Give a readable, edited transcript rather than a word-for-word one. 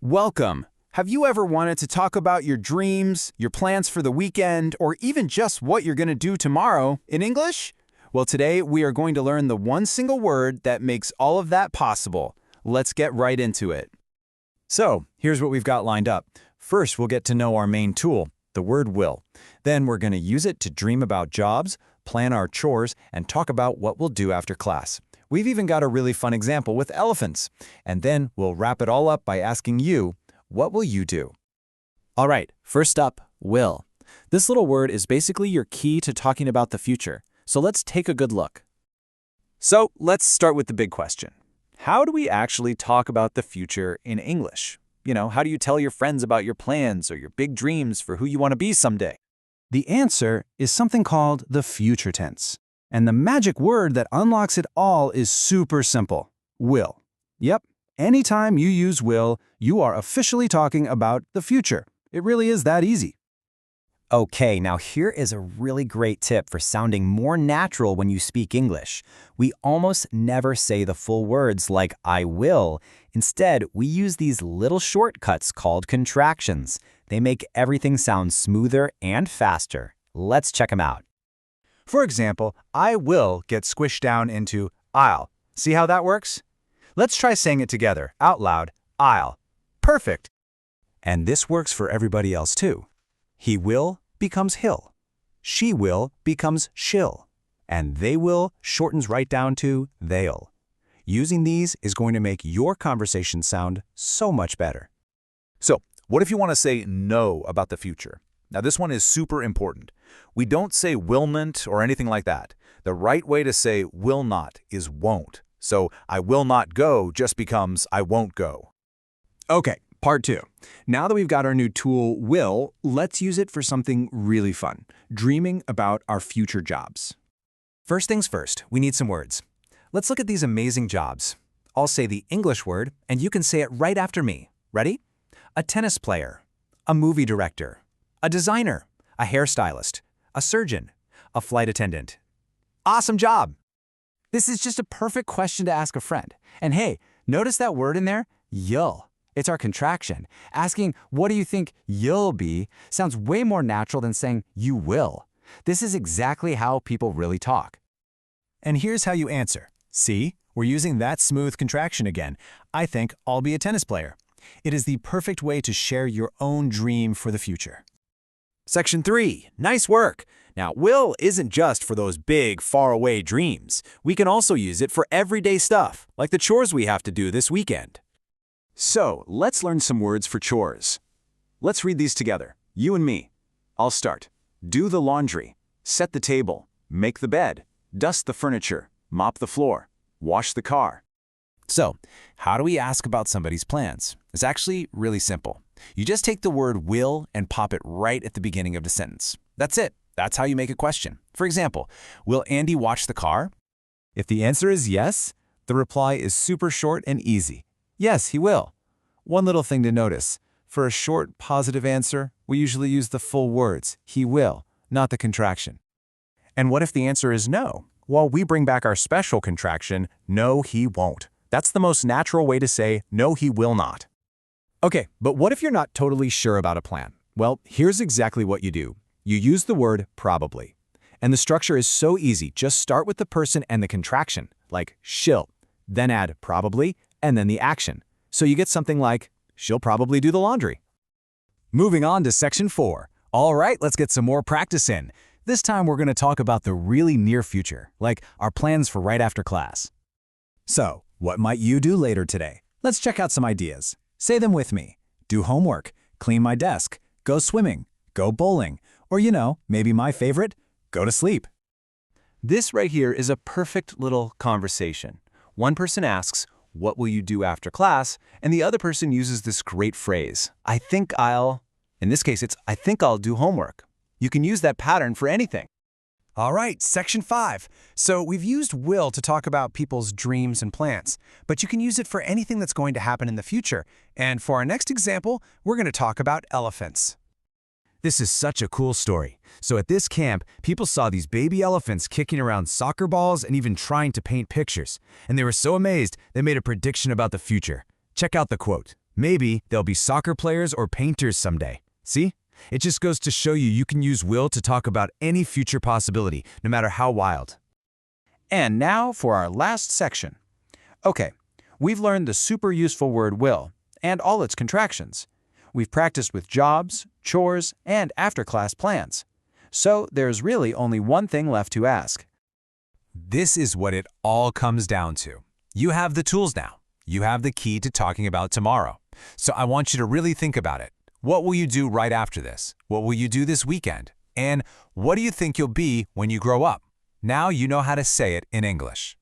Welcome. Have you ever wanted to talk about your dreams, your plans for the weekend, or even just what you're going to do tomorrow in English? Well, today we are going to learn the one single word that makes all of that possible. Let's get right into it. So, here's what we've got lined up. First, we'll get to know our main tool, the word will. Then we're going to use it to dream about jobs, plan our chores, and talk about what we'll do after class. We've even got a really fun example with elephants. And then we'll wrap it all up by asking you, what will you do? All right, first up, will. This little word is basically your key to talking about the future. So let's take a good look. So, let's start with the big question. How do we actually talk about the future in English? How do you tell your friends about your plans or your big dreams for who you want to be someday? The answer is something called the future tense. And the magic word that unlocks it all is super simple, will. Yep, anytime you use will, you are officially talking about the future. It really is that easy. Okay, now here is a really great tip for sounding more natural when you speak English. We almost never say the full words like I will. Instead, we use these little shortcuts called contractions. They make everything sound smoother and faster. Let's check them out. For example, I will get squished down into I'll. See how that works? Let's try saying it together, out loud, I'll. Perfect. And this works for everybody else too. He will becomes he'll. She will becomes she'll. And they will shortens right down to they'll. Using these is going to make your conversation sound so much better. So, what if you want to say no about the future? Now, this one is super important. We don't say willn't or anything like that. The right way to say will not is won't. So, I will not go just becomes I won't go. Okay, part two. Now that we've got our new tool, will, let's use it for something really fun, dreaming about our future jobs. First things first, we need some words. Let's look at these amazing jobs. I'll say the English word, and you can say it right after me. Ready? A tennis player, a movie director, a designer, a hairstylist, a surgeon, a flight attendant. Awesome job! This is just a perfect question to ask a friend. And hey, notice that word in there? You'll. It's our contraction. Asking, what do you think you'll be, sounds way more natural than saying you will. This is exactly how people really talk. And here's how you answer. See, we're using that smooth contraction again. I think I'll be a tennis player. It is the perfect way to share your own dream for the future. Section 3. Nice work! Now, will isn't just for those big, faraway dreams. We can also use it for everyday stuff, like the chores we have to do this weekend. So, let's learn some words for chores. Let's read these together, you and me. I'll start. Do the laundry, set the table, make the bed, dust the furniture, mop the floor, wash the car. So, how do we ask about somebody's plans? It's actually really simple. You just take the word will and pop it right at the beginning of the sentence. That's it. That's how you make a question. For example, will Andy wash the car? If the answer is yes, the reply is super short and easy. Yes, he will. One little thing to notice. For a short, positive answer, we usually use the full words, he will, not the contraction. And what if the answer is no? Well, we bring back our special contraction, no, he won't. That's the most natural way to say, no, he will not. Okay, but what if you're not totally sure about a plan? Well, here's exactly what you do. You use the word probably. And the structure is so easy. Just start with the person and the contraction, like she'll, then add probably, and then the action. So you get something like, she'll probably do the laundry. Moving on to section 4. All right, let's get some more practice in. This time we're going to talk about the really near future, like our plans for right after class. So, what might you do later today? Let's check out some ideas. Say them with me. Do homework, clean my desk, go swimming, go bowling, or maybe my favorite, go to sleep. This right here is a perfect little conversation. One person asks, what will you do after class? And the other person uses this great phrase, in this case, it's I think I'll do homework. You can use that pattern for anything. All right, section 5. So we've used will to talk about people's dreams and plans, but you can use it for anything that's going to happen in the future. And for our next example, we're going to talk about elephants. This is such a cool story. So at this camp, people saw these baby elephants kicking around soccer balls and even trying to paint pictures. And they were so amazed, they made a prediction about the future. Check out the quote. Maybe they'll be soccer players or painters someday. See? It just goes to show you can use will to talk about any future possibility, no matter how wild. And now for our last section. Okay, we've learned the super useful word will and all its contractions. We've practiced with jobs, chores, and after-class plans. So there's really only one thing left to ask. This is what it all comes down to. You have the tools now. You have the key to talking about tomorrow. So I want you to really think about it. What will you do right after this? What will you do this weekend? And what do you think you'll be when you grow up? Now you know how to say it in English.